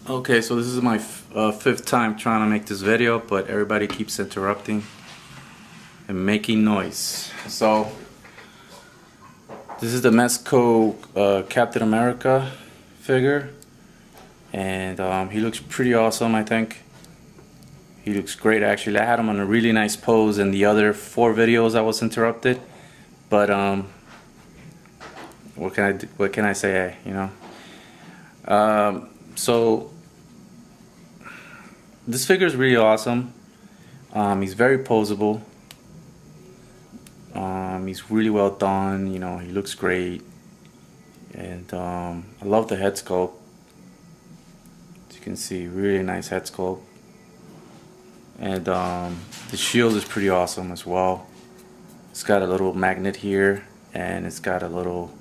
Okay, so this is my fifth time trying to make this video, but everybody keeps interrupting and making noise. So this is the MEZCO Captain America figure, and he looks pretty awesome. I think he looks great. Actually, I had him on a really nice pose in the other 4 videos I was interrupted, but what can I do? What can I say? You know, so this figure is really awesome. He's very posable. He's really well done. You know, he looks great, and I love the head sculpt. As you can see, really nice head sculpt, and the shield is pretty awesome as well. It's got a little magnet here, and it's got a little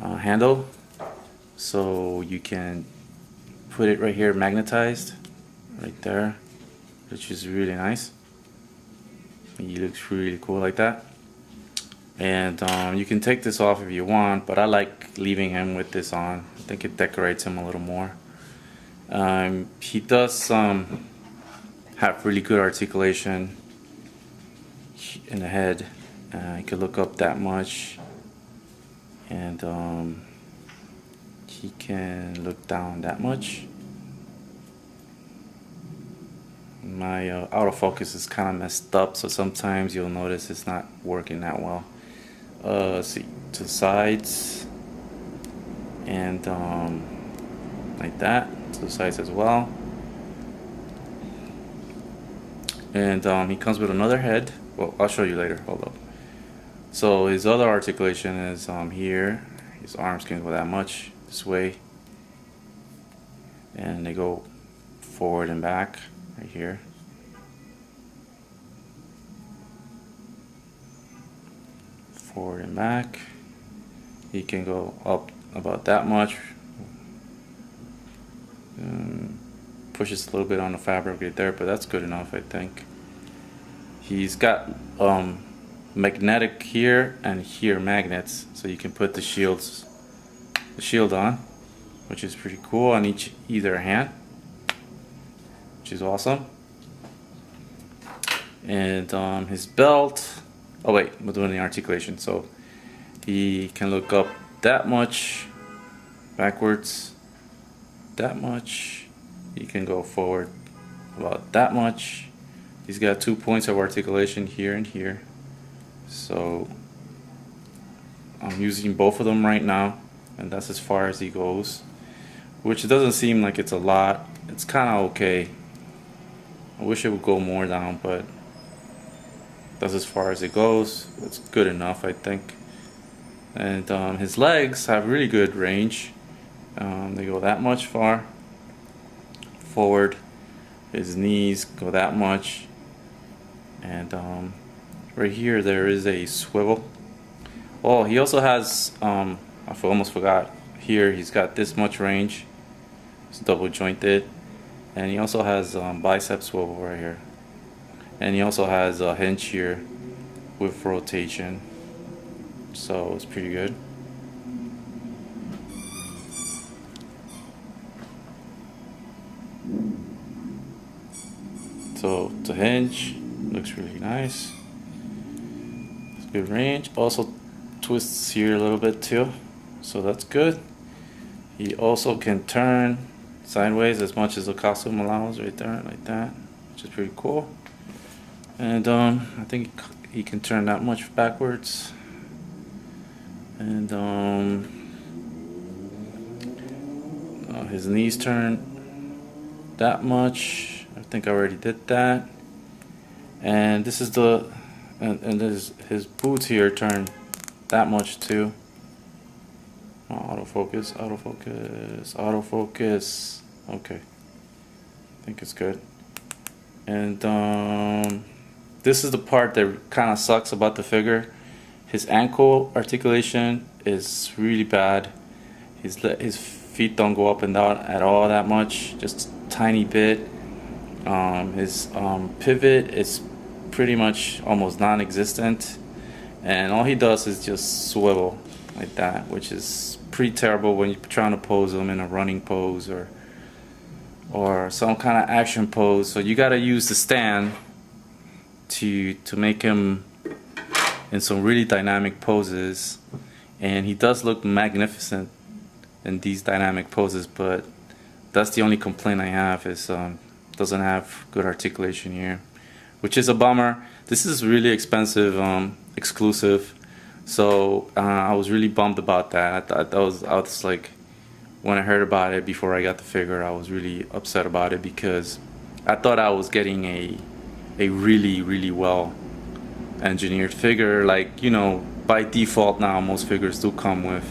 handle, so you can put it right here, magnetized, right there, which is really nice. He looks really cool like that. And you can take this off if you want, but I like leaving him with this on. I think it decorates him a little more. He does have really good articulation in the head. He could look up that much, and he can look down that much. My autofocus is kind of messed up, so sometimes you'll notice it's not working that well. Let's see, to the sides, and like that, to the sides as well. And he comes with another head. Well, I'll show you later. Hold up. So his other articulation is here. His arms can go that much this way, and they go forward and back right here. Forward and back. He can go up about that much. Pushes a little bit on the fabric right there, but that's good enough, I think. He's got magnetic here and here magnets, so you can put the shield on, which is pretty cool, on either hand, which is awesome. And his belt, oh wait, we're doing the articulation. So he can look up that much, backwards that much. He can go forward about that much. He's got 2 points of articulation here and here. So I'm using both of them right now, and that's as far as he goes, which doesn't seem like it's a lot. It's kind of okay. I wish it would go more down, but that's as far as it goes. It's good enough, I think. And his legs have really good range. They go that much far forward. His knees go that much. And right here there is a swivel. Oh, he also has, I almost forgot, here he's got this much range. It's double jointed. And he also has bicep swivel right here. And he also has a hinge here with rotation. So it's pretty good. So the hinge looks really nice. It's good range. Also twists here a little bit too, so that's good. He also can turn sideways as much as the costume allows, right there, like that, which is pretty cool. And I think he can turn that much backwards. And his knees turn that much. I think I already did that. And this is the and his boots here turn that much too. Autofocus, autofocus, autofocus. Okay, I think it's good. And this is the part that kind of sucks about the figure. His ankle articulation is really bad. His feet don't go up and down at all that much, just a tiny bit. His pivot is pretty much almost non-existent, and all he does is just swivel like that, which is pretty terrible when you're trying to pose him in a running pose or or some kind of action pose. So you got to use the stand to make him in some really dynamic poses, and he does look magnificent in these dynamic poses, but that's the only complaint I have, is doesn't have good articulation here, which is a bummer. This is really expensive, exclusive, so I was really bummed about that. I was like, when I heard about it before I got the figure, I was really upset about it, because I thought I was getting a really well engineered figure. Like, you know, by default now most figures do come with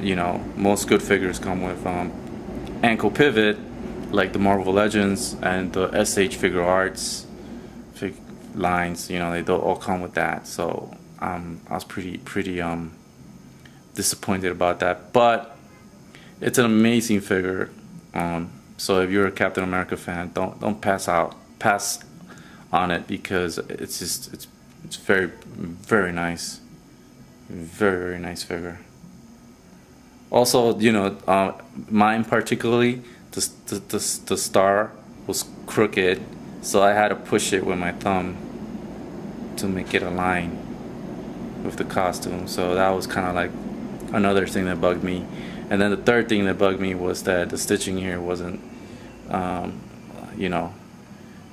you know, most good figures come with ankle pivot, like the Marvel Legends and the SH Figure Arts lines. You know, they don't all come with that, so I was pretty disappointed about that. But it's an amazing figure, so if you're a Captain America fan, don't pass on it, because it's very nice, very nice figure. Also, you know, mine particularly, the star was crooked, so I had to push it with my thumb to make it align with the costume. So that was kind of like another thing that bugged me. And then the third thing that bugged me was that the stitching here wasn't, you know,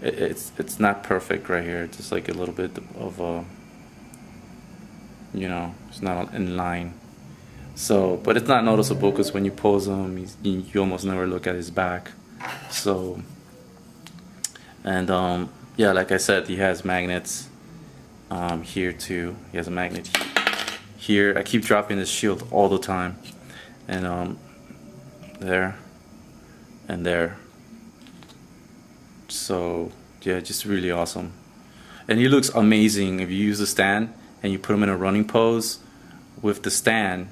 it's not perfect right here. It's just like a little bit of a, you know, it's not in line. So, but it's not noticeable, because when you pose him, you almost never look at his back. So, and yeah, like I said, he has magnets here too. He has a magnet here. I keep dropping this shield all the time, and there and there. So yeah, just really awesome. And he looks amazing if you use the stand and you put him in a running pose with the stand.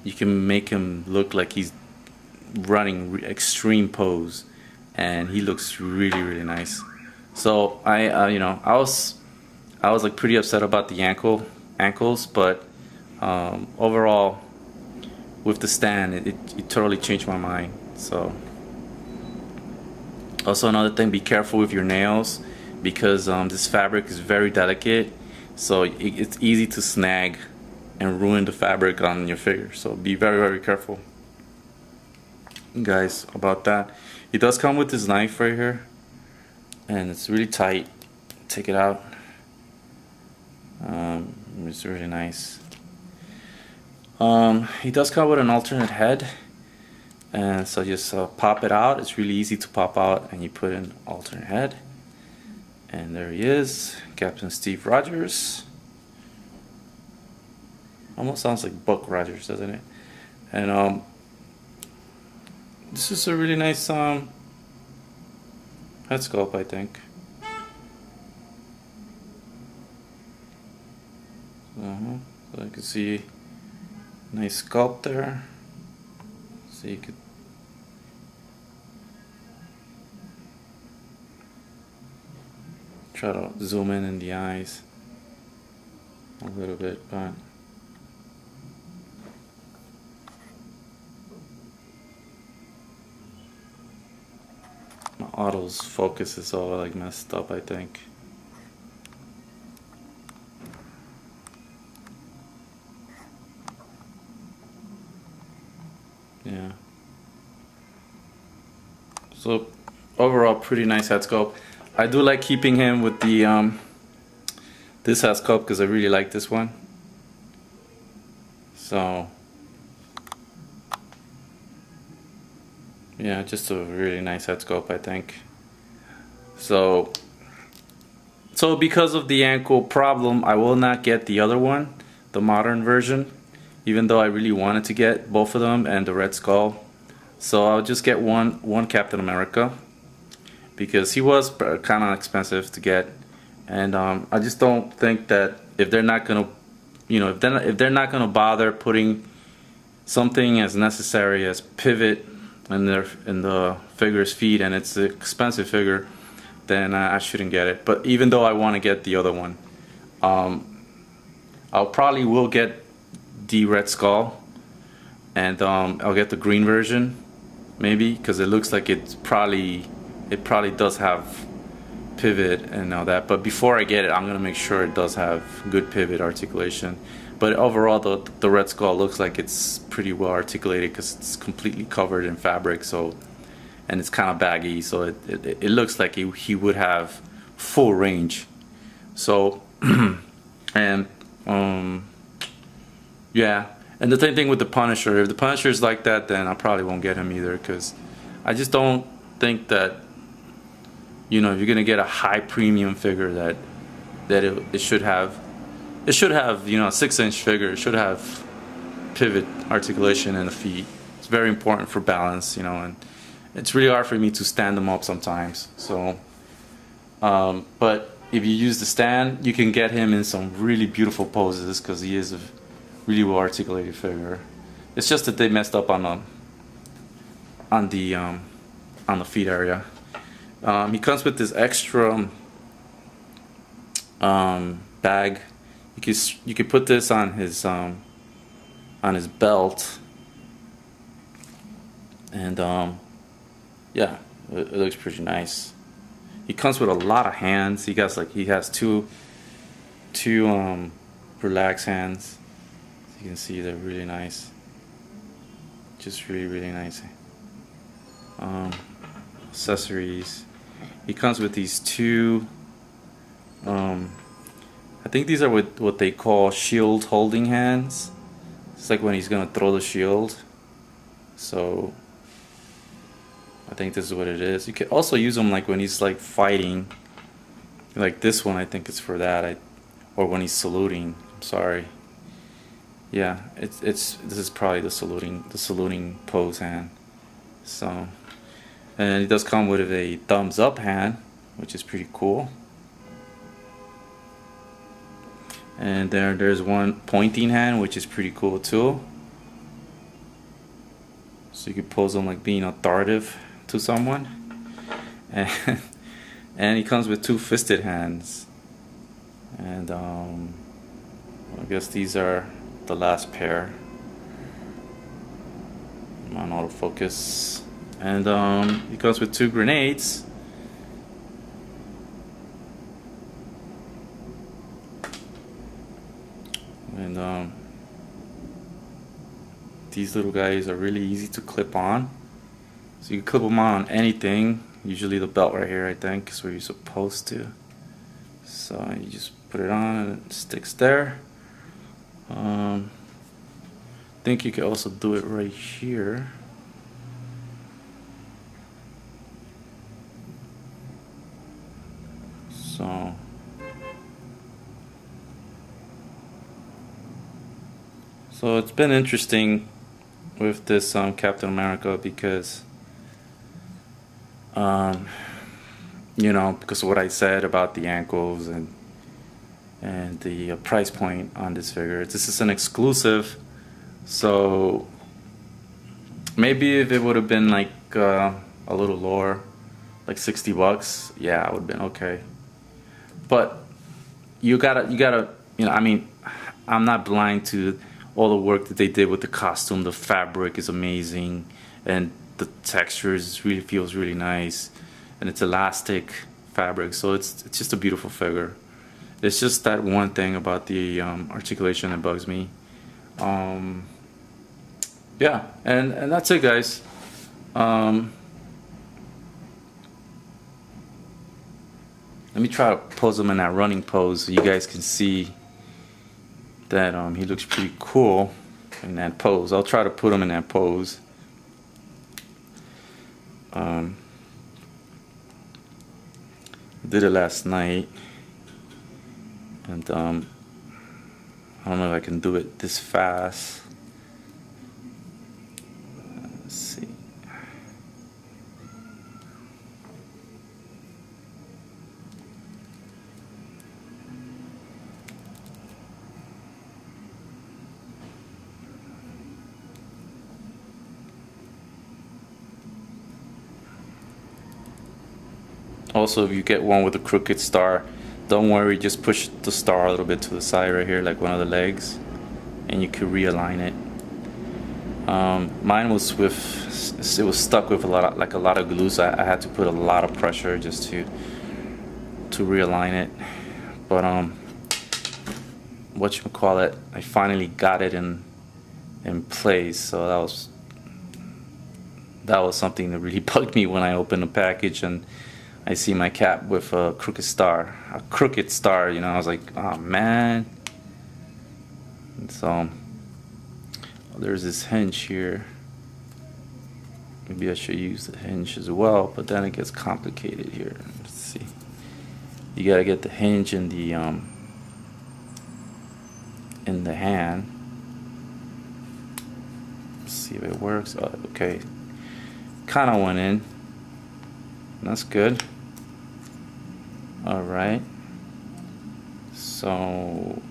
You can make him look like he's running extreme pose, and he looks really nice. So you know, I was like pretty upset about the ankles, but overall with the stand, it totally changed my mind. So also another thing, be careful with your nails, because this fabric is very delicate, so it's easy to snag and ruin the fabric on your figure. So be very careful, guys, about that. It does come with this knife right here, and it's really tight. Take it out. It's really nice. He does come with an alternate head, and so just pop it out. It's really easy to pop out, and you put in alternate head, and there he is, Captain Steve Rogers. Almost sounds like Buck Rogers, doesn't it? And this is a really nice head sculpt, I think. So you can see nice sculpt there. So you could try to zoom in the eyes a little bit, but my auto's focus is all like messed up, I think. Yeah. So overall, pretty nice head sculpt. I do like keeping him with the this head sculpt, because I really like this one. So yeah, just a really nice head sculpt, I think. So because of the ankle problem, I will not get the other one, the modern version, even though I really wanted to get both of them and the Red Skull. So I'll just get one Captain America, because he was kind of expensive to get, and I just don't think that if they're not gonna, you know, if they're not gonna bother putting something as necessary as pivot in the figure's feet, and it's an expensive figure, then I shouldn't get it. But even though I want to get the other one, I'll probably will get the Red Skull, and I'll get the green version, maybe, because it looks like it probably does have pivot and all that. But before I get it, I'm gonna make sure it does have good pivot articulation. But overall, the Red Skull looks like it's pretty well articulated because it's completely covered in fabric. So, and it's kind of baggy, so it looks like he would have full range. So, and yeah. And the same thing with the Punisher. If the Punisher is like that, then I probably won't get him either, because I just don't think that, you know, if you're gonna get a high premium figure, that it should have, you know, a 6-inch figure. It should have pivot articulation in the feet. It's very important for balance, you know, and it's really hard for me to stand them up sometimes. So, but if you use the stand, you can get him in some really beautiful poses, because he is a really well articulated figure. It's just that they messed up on the feet area. He comes with this extra bag. You could put this on his belt, and yeah, it looks pretty nice. He comes with a lot of hands. He has two relaxed hands. You can see they're really nice, just really nice. Accessories. He comes with these two, I think these are what they call shield holding hands. It's like when he's gonna throw the shield. So I think this is what it is. You can also use them like when he's like fighting, like this one. I think it's for that, or when he's saluting. I'm sorry. Yeah, this is probably the saluting pose hand. So, and it does come with a thumbs up hand, which is pretty cool. And there's one pointing hand, which is pretty cool too. So you could pose them like being authoritative to someone. And he comes with two fisted hands. And I guess these are the last pair. I'm on autofocus. And he comes with two grenades. And these little guys are really easy to clip on. So you can clip them on anything. Usually the belt right here, I think, is where you're supposed to. So you just put it on and it sticks there. I think you can also do it right here. So it's been interesting with this Captain America, because you know, because of what I said about the ankles and the price point on this figure. This is an exclusive, so maybe if it would have been like a little lower, like $60, yeah, I would have been okay. But you gotta, you know, I mean, I'm not blind to all the work that they did with the costume. The fabric is amazing, and the texture feels really nice, and it's elastic fabric, so it's just a beautiful figure. It's just that one thing about the articulation that bugs me. Yeah, and that's it, guys. Let me try to pose him in that running pose so you guys can see that he looks pretty cool in that pose. I'll try to put him in that pose. Did it last night, and I don't know if I can do it this fast. Let's see. Also, if you get one with a crooked star, don't worry, just push the star a little bit to the side right here, like one of the legs, and you can realign it. Mine was it was stuck with a lot of glue, so I had to put a lot of pressure just to realign it. But whatchamacallit, I finally got it in place, so that was something that really bugged me when I opened the package and I see my cap with a crooked star, you know. I was like, oh man. And so there's this hinge here. Maybe I should use the hinge as well, but then it gets complicated here. Let's see. You gotta get the hinge in the hand. Let's see if it works. Oh, okay. Kind of went in. That's good. All right. So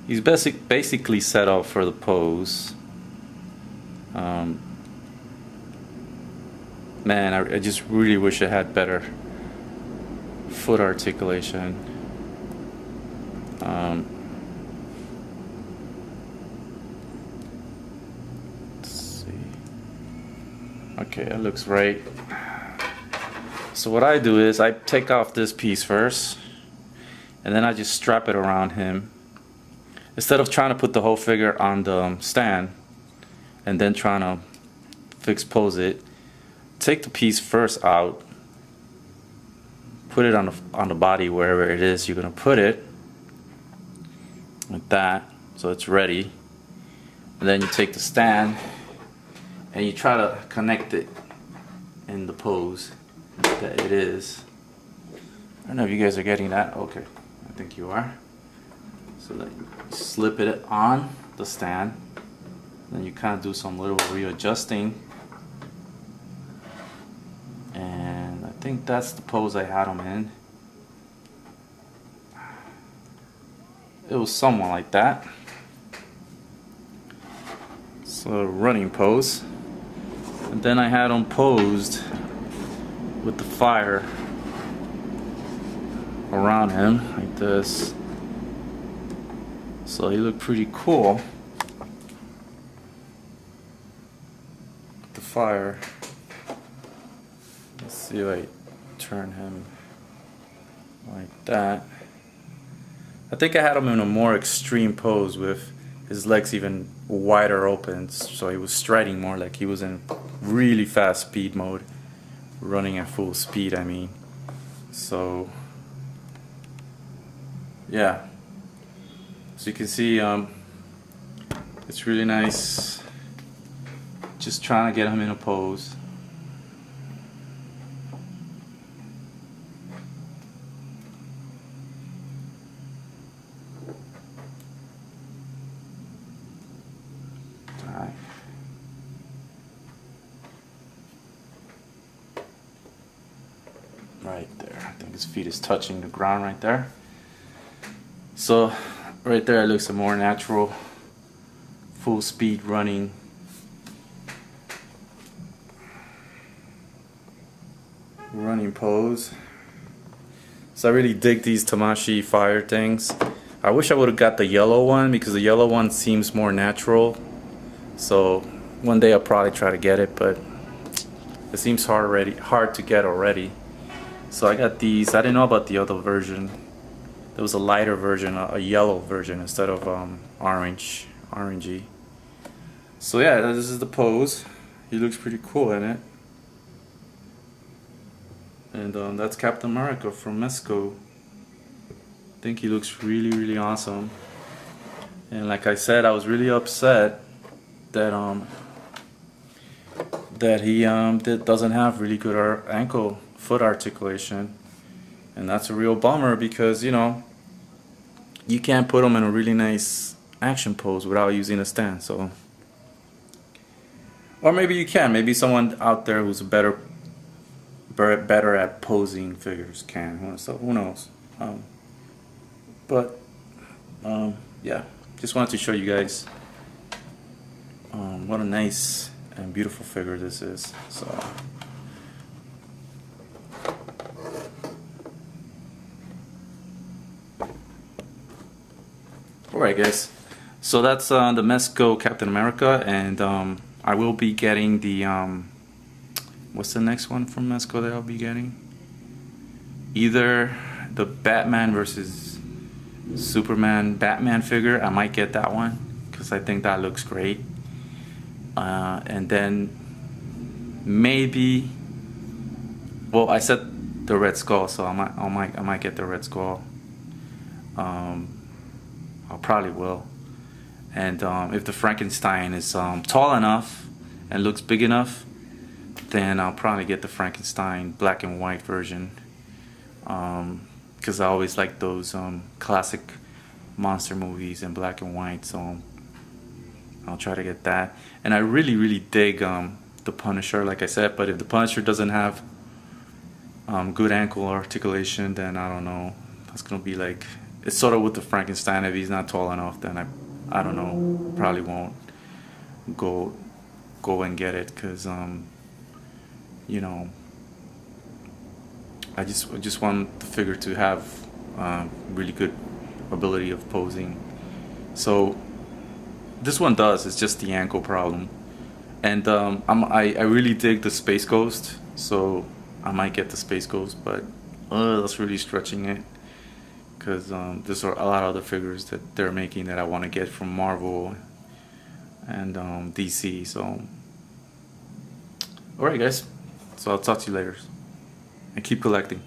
he's basically set up for the pose. Man, I just really wish I had better foot articulation. Let's see. Okay, that looks right. So what I do is I take off this piece first, and then I just strap it around him. Instead of trying to put the whole figure on the stand and then trying to fix pose it, take the piece first out, put it on the body wherever it is you're gonna put it, like that, so it's ready. And then you take the stand and you try to connect it in the pose that it is. I don't know if you guys are getting that. Okay, I think you are. So that you slip it on the stand, then you kind of do some little readjusting, and I think that's the pose I had him in. It was somewhat like that. So running pose, and then I had him posed with the fire around him like this. So he looked pretty cool with the fire. Let's see if I turn him like that. I think I had him in a more extreme pose with his legs even wider open, so he was striding more, like he was in really fast speed mode, running at full speed, I mean. So yeah, so you can see it's really nice, just trying to get him in a pose. Alright. Right there, I think his feet is touching the ground right there. So right there it looks a more natural full speed running pose. So I really dig these Tamashii fire things. I wish I would have got the yellow one because the yellow one seems more natural. So one day I'll probably try to get it, but it seems hard to get already. So I got these. I didn't know about the other version. There was a lighter version, a yellow version instead of orangey. So yeah, this is the pose. He looks pretty cool in it. And that's Captain America from MEZCO. I think he looks really awesome. And like I said, I was really upset that he doesn't have really good ankle foot articulation. And that's a real bummer because, you know, you can't put him in a really nice action pose without using a stand. So, or maybe you can. Maybe someone out there who's better at posing figures can. So who knows? Yeah, just wanted to show you guys what a nice and beautiful figure this is. So. Alright guys, So that's the MEZCO Captain America, and I will be getting the what's the next one from MEZCO that I'll be getting? Either the Batman versus Superman Batman figure. I might get that one because I think that looks great. And then maybe, well, I said the Red Skull, so I might get the Red Skull. I probably will. And if the Frankenstein is tall enough and looks big enough, then I'll probably get the Frankenstein black and white version. Because I always like those classic monster movies in black and white, so I'll try to get that. And I really dig the Punisher, like I said, but if the Punisher doesn't have good ankle articulation, then I don't know. That's gonna be like, it's sort of with the Frankenstein. If he's not tall enough, then I don't know, probably won't go and get it, because you know, I just want the figure to have really good ability of posing. So this one does. It's just the ankle problem, and I really dig the Space Ghost, so I might get the Space Ghost, but that's really stretching it, because there's a lot of other figures that they're making that I want to get from Marvel and DC. So alright guys, so I'll talk to you later, and keep collecting.